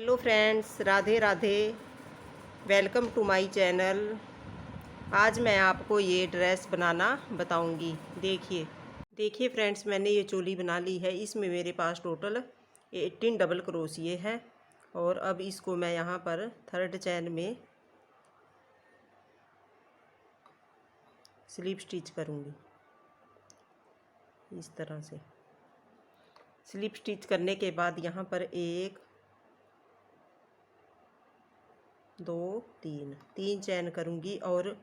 Hello friends, Radhe Radhe. Welcome to my channel. आज मैं आपको ये ड्रेस बनाना बताऊंगी। देखिए फ्रेंड्स, मैंने ये चोली बना ली है। इसमें मेरे पास टोटल 18 डबल क्रोशिये हैं। और अब इसको मैं यहाँ पर थर्ड चैन में स्लिप स्टिच करूँगी। इस तरह से स्लिप स्टिच करने के बाद यहाँ पर एक, दो, तीन चैन करूँगी। और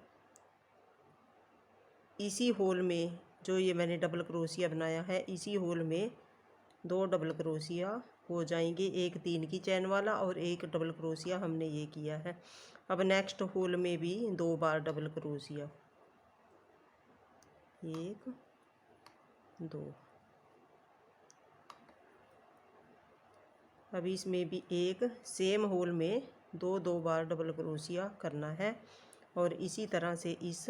इसी होल में जो ये मैंने डबल क्रोशिया बनाया है, इसी होल में दो डबल क्रोशिया हो जाएंगे। एक 3 की चैन वाला और एक डबल क्रोशिया हमने ये किया है। अब नेक्स्ट होल में भी 2 बार डबल क्रोशिया, 1 2। अब इसमें भी एक सेम होल में दो बार डबल क्रोशिया करना है। और इसी तरह से इस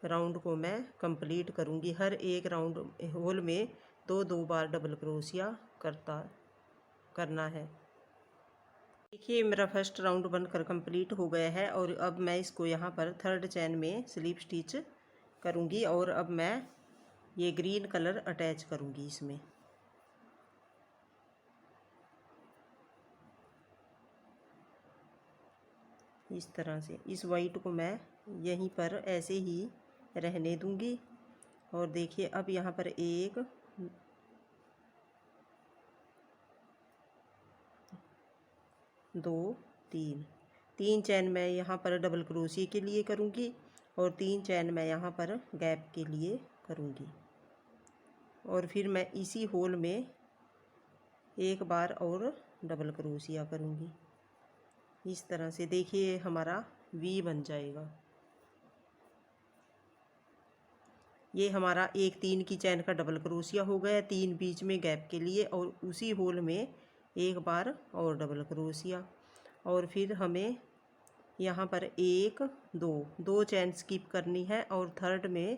राउंड को मैं कंप्लीट करूंगी। हर एक राउंड होल में दो बार डबल क्रोशिया करना है। देखिए मेरा फर्स्ट राउंड बनकर कंप्लीट हो गया है। और अब मैं इसको यहाँ पर थर्ड चैन में स्लिप स्टिच करूँगी। और अब मैं ये ग्रीन कलर अटैच करूँगी इसमें। इस तरह से इस वाइट को मैं यहीं पर ऐसे ही रहने दूँगी। और देखिए अब यहाँ पर एक, 2, 3 चैन मैं यहाँ पर डबल क्रोशिया के लिए करूँगी। और 3 चैन मैं यहाँ पर गैप के लिए करूँगी। और फिर मैं इसी होल में एक बार और डबल क्रोशिया करूँगी। इस तरह से देखिए हमारा वी बन जाएगा। ये हमारा एक 3 की चैन का डबल क्रोशिया हो गया, 3 बीच में गैप के लिए। और उसी होल में एक बार और डबल क्रोशिया। और फिर हमें यहाँ पर एक, दो चैन स्किप करनी है। और थर्ड में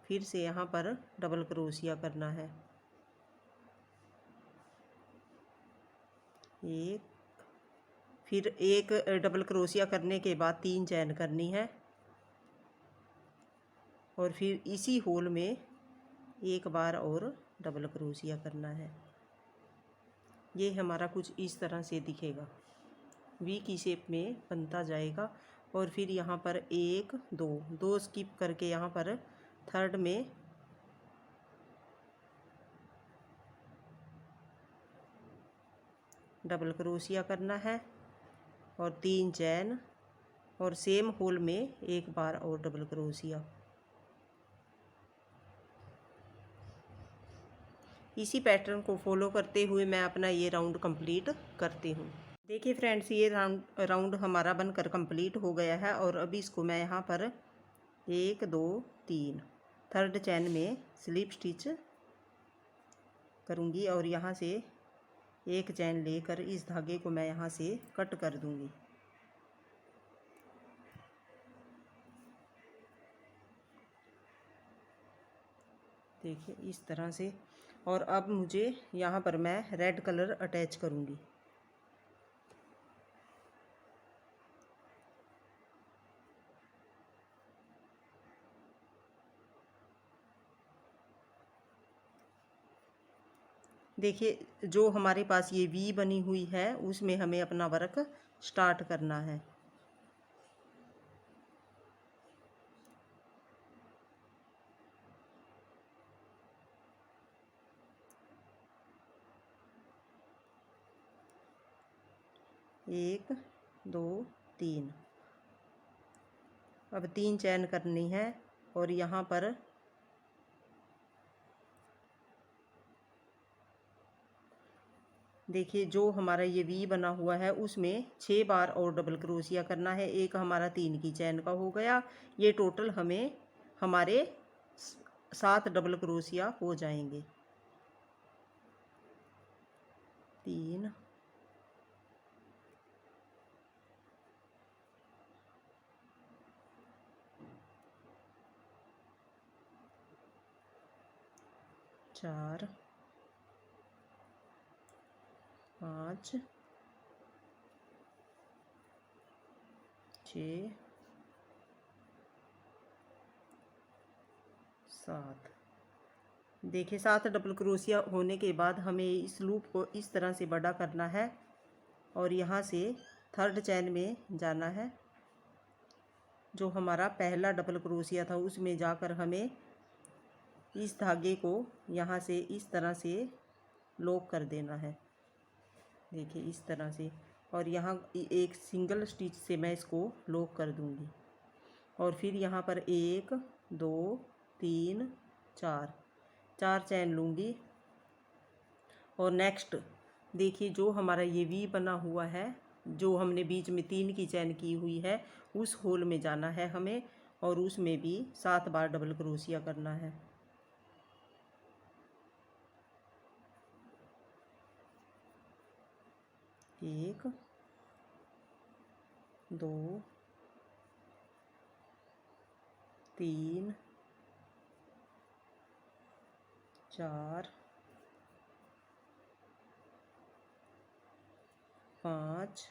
फिर से यहाँ पर डबल क्रोशिया करना है। एक, फिर एक डबल क्रोशिया करने के बाद 3 चैन करनी है। और फिर इसी होल में एक बार और डबल क्रोशिया करना है। ये हमारा कुछ इस तरह से दिखेगा, वी की शेप में बनता जाएगा। और फिर यहाँ पर एक, दो स्किप करके यहाँ पर थर्ड में डबल क्रोशिया करना है। और 3 चैन और सेम होल में एक बार और डबल क्रोशिया। इसी पैटर्न को फॉलो करते हुए मैं अपना ये राउंड कंप्लीट करती हूँ। देखिए फ्रेंड्स, ये राउंड हमारा बनकर कंप्लीट हो गया है। और अभी इसको मैं यहाँ पर 1, 2, 3 थर्ड चैन में स्लिप स्टिच करूँगी। और यहाँ से एक चैन लेकर इस धागे को मैं यहाँ से कट कर दूँगी। देखिए इस तरह से। और अब मुझे यहाँ पर मैं रेड कलर अटैच करूँगी। देखिए जो हमारे पास ये वी बनी हुई है उसमें हमें अपना वर्क स्टार्ट करना है। एक, 2, 3। अब 3 चैन करनी है। और यहाँ पर देखिए जो हमारा ये वी बना हुआ है उसमें 6 बार और डबल क्रोशिया करना है। एक हमारा 3 की चैन का हो गया। ये टोटल हमें हमारे 7 डबल क्रोशिया हो जाएंगे। 3, 4, 5, 6 7। देखिए 7 डबल क्रोशिया होने के बाद हमें इस लूप को इस तरह से बड़ा करना है और यहाँ से थर्ड चैन में जाना है। जो हमारा पहला डबल क्रोशिया था उसमें जाकर हमें इस धागे को यहाँ से इस तरह से लॉक कर देना है। देखिए इस तरह से, और यहाँ एक सिंगल स्टिच से मैं इसको लॉक कर दूँगी। और फिर यहाँ पर 1 2 3 4 चैन लूँगी। और नेक्स्ट देखिए जो हमारा ये वी बना हुआ है, जो हमने बीच में 3 की चैन की हुई है, उस होल में जाना है हमें और उसमें भी 7 बार डबल क्रोशिया करना है। 1 2 3 4 5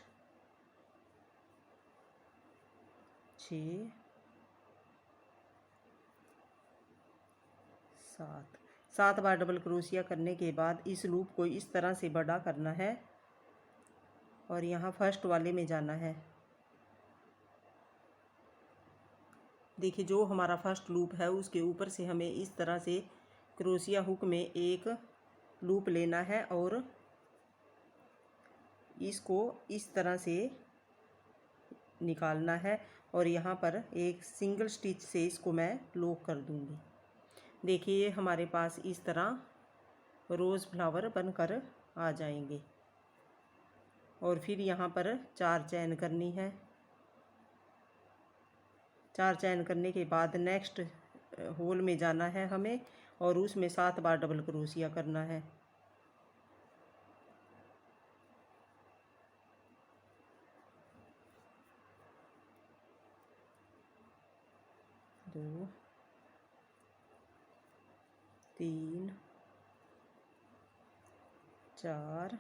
6 7 बार डबल क्रोशिया करने के बाद इस लूप को इस तरह से बड़ा करना है और यहाँ फर्स्ट वाले में जाना है। देखिए जो हमारा फर्स्ट लूप है उसके ऊपर से हमें इस तरह से क्रोशिया हुक में एक लूप लेना है और इसको इस तरह से निकालना है और यहाँ पर एक सिंगल स्टिच से इसको मैं लॉक कर दूँगी। देखिए ये हमारे पास इस तरह रोज़ फ्लावर बनकर आ जाएंगे। और फिर यहाँ पर 4 चैन करनी है। 4 चैन करने के बाद नेक्स्ट होल में जाना है हमें और उसमें 7 बार डबल क्रोशिया करना है। 2 3 4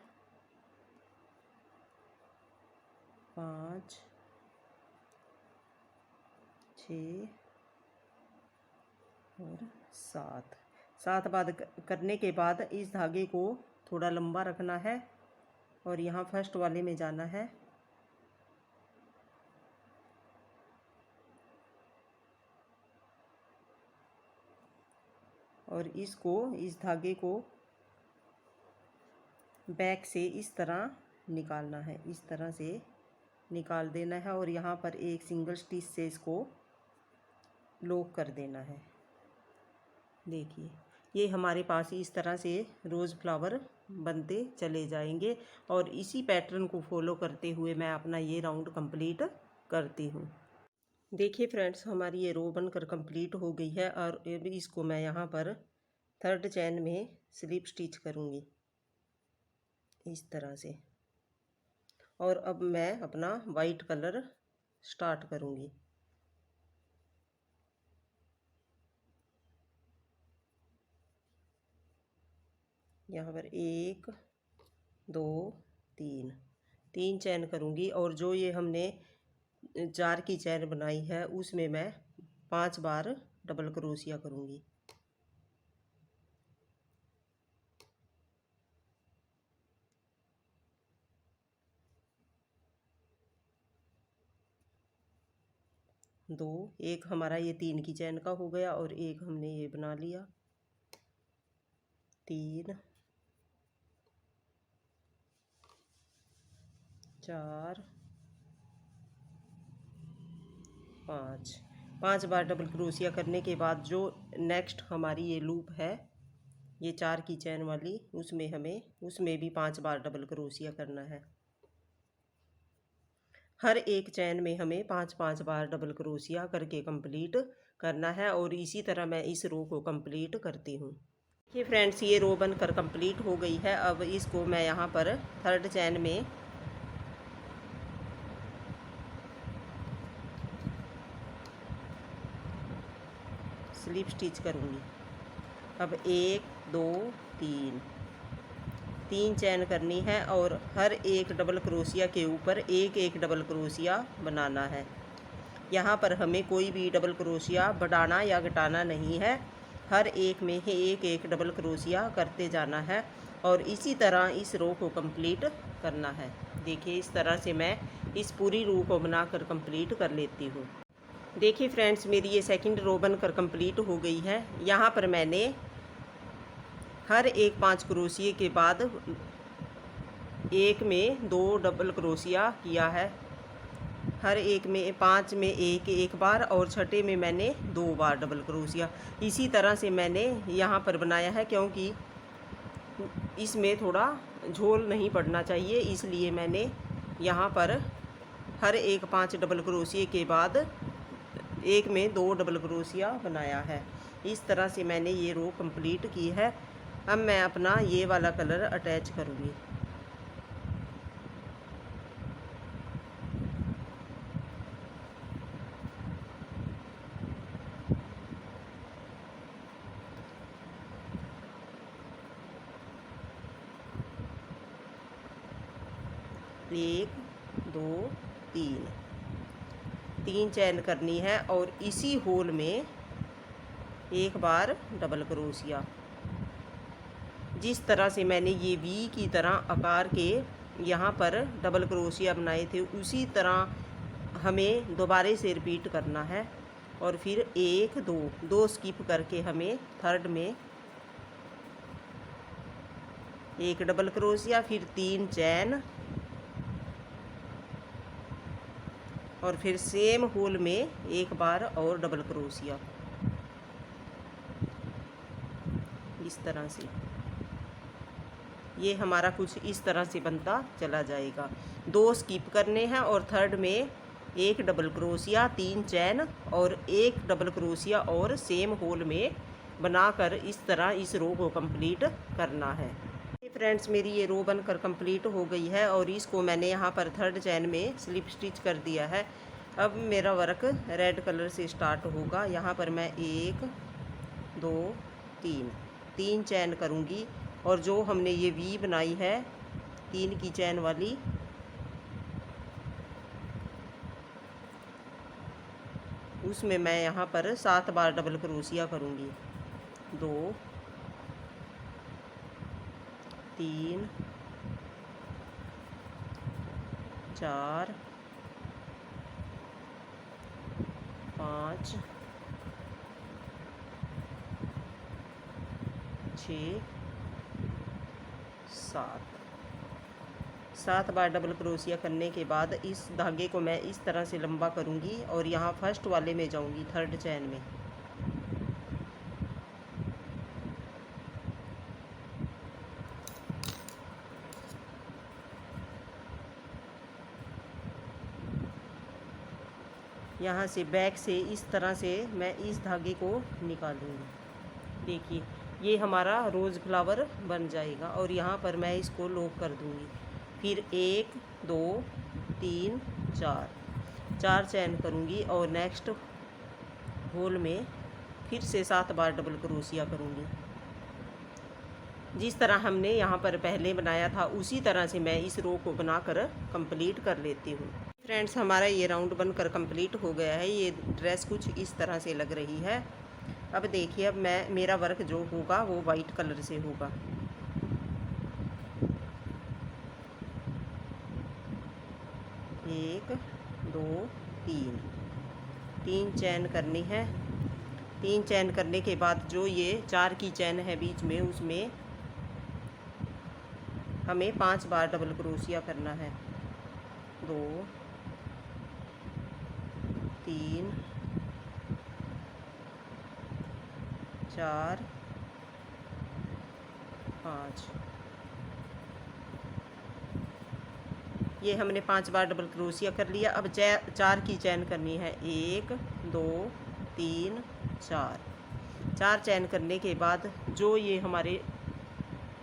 5 6 और 7 बार करने के बाद इस धागे को थोड़ा लंबा रखना है और यहाँ फर्स्ट वाले में जाना है। और इसको इस धागे को बैक से इस तरह निकालना है, इस तरह से निकाल देना है और यहाँ पर एक सिंगल स्टिच से इसको लॉक कर देना है। देखिए ये हमारे पास इस तरह से रोज़ फ्लावर बनते चले जाएंगे और इसी पैटर्न को फॉलो करते हुए मैं अपना ये राउंड कंप्लीट करती हूँ। देखिए फ्रेंड्स हमारी ये रो बनकर कंप्लीट हो गई है और अब इसको मैं यहाँ पर थर्ड चैन में स्लिप स्टिच करूँगी इस तरह से। और अब मैं अपना वाइट कलर स्टार्ट करूँगी। यहाँ पर 1 2 3 चैन करूँगी और जो ये हमने 4 की चैन बनाई है उसमें मैं 5 बार डबल क्रोशिया करूँगी। दो, एक हमारा ये 3 की चैन का हो गया और एक हमने ये बना लिया। 3 4 5 बार डबल क्रोशिया करने के बाद जो नेक्स्ट हमारी ये लूप है ये 4 की चैन वाली, उसमें भी 5 बार डबल क्रोशिया करना है। हर एक चैन में हमें 5 बार डबल क्रोशिया करके कंप्लीट करना है और इसी तरह मैं इस रो को कंप्लीट करती हूँ। ये फ्रेंड्स ये रो बनकर कंप्लीट हो गई है। अब इसको मैं यहाँ पर थर्ड चैन में स्लिप स्टिच करूँगी। अब 1 2 3 चैन करनी है और हर एक डबल क्रोशिया के ऊपर एक डबल क्रोशिया बनाना है। यहाँ पर हमें कोई भी डबल क्रोशिया बढ़ाना या घटाना नहीं है, हर एक में एक एक डबल क्रोशिया करते जाना है और इसी तरह इस रो को कंप्लीट करना है। देखिए इस तरह से मैं इस पूरी रो को बनाकर कंप्लीट कर लेती हूँ। देखिए फ्रेंड्स, मेरी ये सेकंड रो बनकर कंप्लीट हो गई है। यहाँ पर मैंने हर एक 5 क्रोशिये के बाद एक में 2 डबल क्रोशिया किया है, हर एक में 5 में एक बार और छठे में मैंने 2 बार डबल क्रोशिया। इसी तरह से मैंने यहाँ पर बनाया है, क्योंकि इसमें थोड़ा झोल नहीं पड़ना चाहिए, इसलिए मैंने यहाँ पर हर एक 5 डबल क्रोशिये के बाद एक में 2 डबल क्रोशिया बनाया है। इस तरह से मैंने ये रो कंप्लीट की है। अब मैं अपना ये वाला कलर अटैच करूँगी। एक, दो, तीन चैन करनी है और इसी होल में एक बार डबल क्रोशिया। जिस तरह से मैंने ये वी की तरह आकार के यहाँ पर डबल क्रोशिया बनाए थे, उसी तरह हमें दोबारा से रिपीट करना है और फिर एक दो स्किप करके हमें थर्ड में एक डबल क्रोशिया, फिर 3 चैन और फिर सेम होल में एक बार और डबल क्रोशिया। इस तरह से ये हमारा कुछ इस तरह से बनता चला जाएगा। 2 स्किप करने हैं और थर्ड में एक डबल क्रोशिया, 3 चैन और एक डबल क्रोशिया और सेम होल में बनाकर इस तरह इस रो को कंप्लीट करना है। फ्रेंड्स, मेरी ये रो बनकर कंप्लीट हो गई है और इसको मैंने यहाँ पर थर्ड चैन में स्लिप स्टिच कर दिया है। अब मेरा वर्क रेड कलर से स्टार्ट होगा। यहाँ पर मैं 1 2 3 चैन करूँगी और जो हमने ये वी बनाई है 3 की चैन वाली, उसमें मैं यहाँ पर 7 बार डबल क्रोशिया करूँगी। 2 3 4 5 6 7 बार डबल क्रोशिया करने के बाद इस धागे को मैं इस तरह से लंबा करूँगी और यहाँ फर्स्ट वाले में जाऊँगी, थर्ड चैन में। यहाँ से बैक से इस तरह से मैं इस धागे को निकालूंगी। देखिए ये हमारा रोज़ फ्लावर बन जाएगा और यहाँ पर मैं इसको लॉक कर दूँगी। फिर 1 2 3 4 चैन करूँगी और नेक्स्ट होल में फिर से 7 बार डबल क्रोशिया करूँगी। जिस तरह हमने यहाँ पर पहले बनाया था उसी तरह से मैं इस रो को बनाकर कंप्लीट कर लेती हूँ। फ्रेंड्स, हमारा ये राउंड बनकर कंप्लीट हो गया है। ये ड्रेस कुछ इस तरह से लग रही है। अब देखिए, अब मेरा वर्क जो होगा वो वाइट कलर से होगा। एक 2 3 चैन करनी है। 3 चैन करने के बाद जो ये 4 की चैन है बीच में, उसमें हमें 5 बार डबल क्रोशिया करना है। 2 3 4 5। ये हमने 5 बार डबल क्रोशिया कर लिया। अब 4 की चैन करनी है। 1 2 3 4 चैन करने के बाद जो ये हमारे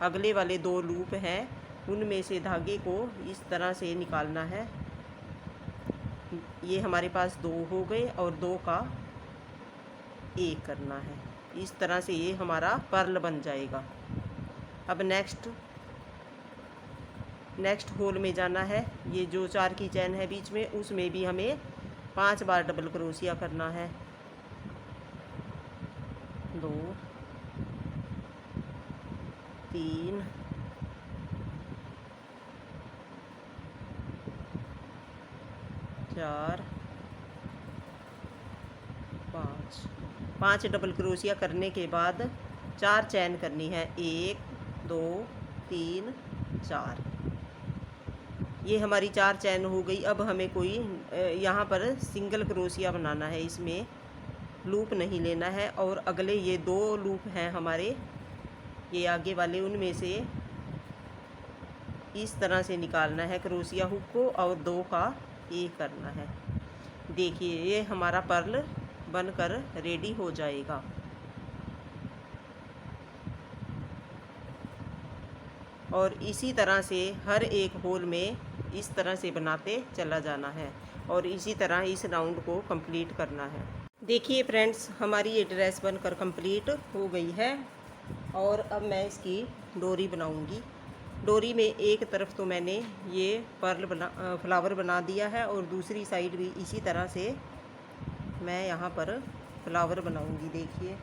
अगले वाले 2 लूप हैं उनमें से धागे को इस तरह से निकालना है। ये हमारे पास 2 हो गए और 2 का 1 करना है। इस तरह से ये हमारा पर्ल बन जाएगा। अब नेक्स्ट होल में जाना है। ये जो 4 की चैन है बीच में, उसमें भी हमें 5 बार डबल क्रोशिया करना है। 2 3 4 5 डबल क्रोशिया करने के बाद 4 चैन करनी है। 1 2 3 4। ये हमारी 4 चैन हो गई। अब हमें कोई यहाँ पर सिंगल क्रोशिया बनाना है, इसमें लूप नहीं लेना है। और अगले ये 2 लूप हैं हमारे, ये आगे वाले, उनमें से इस तरह से निकालना है क्रोशिया हुक को और 2 का ये करना है। देखिए ये हमारा पर्ल बनकर रेडी हो जाएगा। और इसी तरह से हर एक होल में इस तरह से बनाते चला जाना है और इसी तरह इस राउंड को कंप्लीट करना है। देखिए फ्रेंड्स, हमारी ये ड्रेस बनकर कंप्लीट हो गई है। और अब मैं इसकी डोरी बनाऊंगी। डोरी में एक तरफ तो मैंने ये फ्लावर बना दिया है और दूसरी साइड भी इसी तरह से मैं यहाँ पर फ्लावर बनाऊंगी। देखिए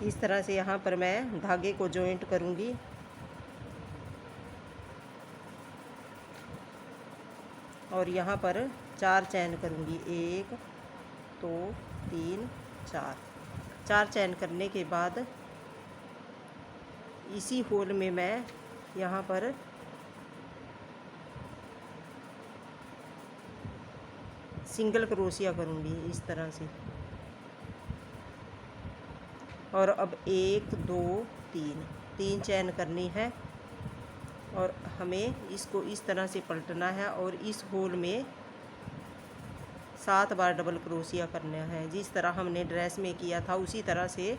इस तरह से यहाँ पर मैं धागे को जॉइंट करूँगी। और यहाँ पर 4 चैन करूँगी। 1 2 3 4 चैन करने के बाद इसी होल में मैं यहाँ पर सिंगल क्रोशिया करूँगी इस तरह से। और अब 1 2 3 चैन करनी है और हमें इसको इस तरह से पलटना है और इस होल में 7 बार डबल क्रोशिया करना है। जिस तरह हमने ड्रेस में किया था उसी तरह से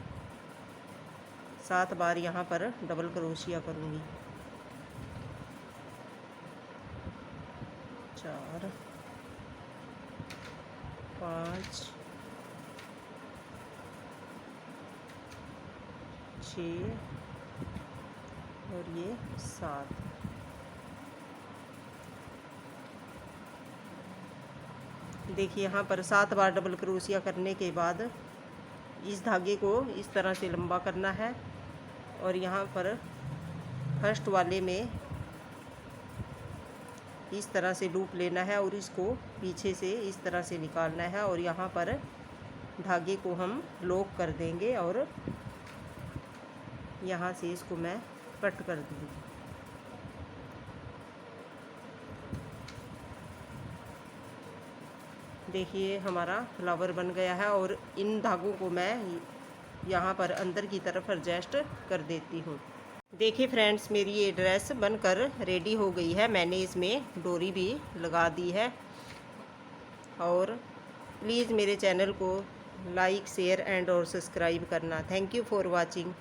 7 बार यहाँ पर डबल क्रोशिया करूँगी। 4 5 6 और ये 7। देखिए यहाँ पर 7 बार डबल क्रोशिया करने के बाद इस धागे को इस तरह से लंबा करना है और यहाँ पर फर्स्ट वाले में इस तरह से लूप लेना है और इसको पीछे से इस तरह से निकालना है और यहाँ पर धागे को हम लॉक कर देंगे और यहाँ से इसको मैं कट कर दूँगी। देखिए हमारा फ्लावर बन गया है और इन धागों को मैं यहाँ पर अंदर की तरफ एडजस्ट कर देती हूँ। देखिए फ्रेंड्स, मेरी ये ड्रेस बनकर रेडी हो गई है। मैंने इसमें डोरी भी लगा दी है। और प्लीज़ मेरे चैनल को लाइक शेयर एंड और सब्सक्राइब करना। Thank you for watching.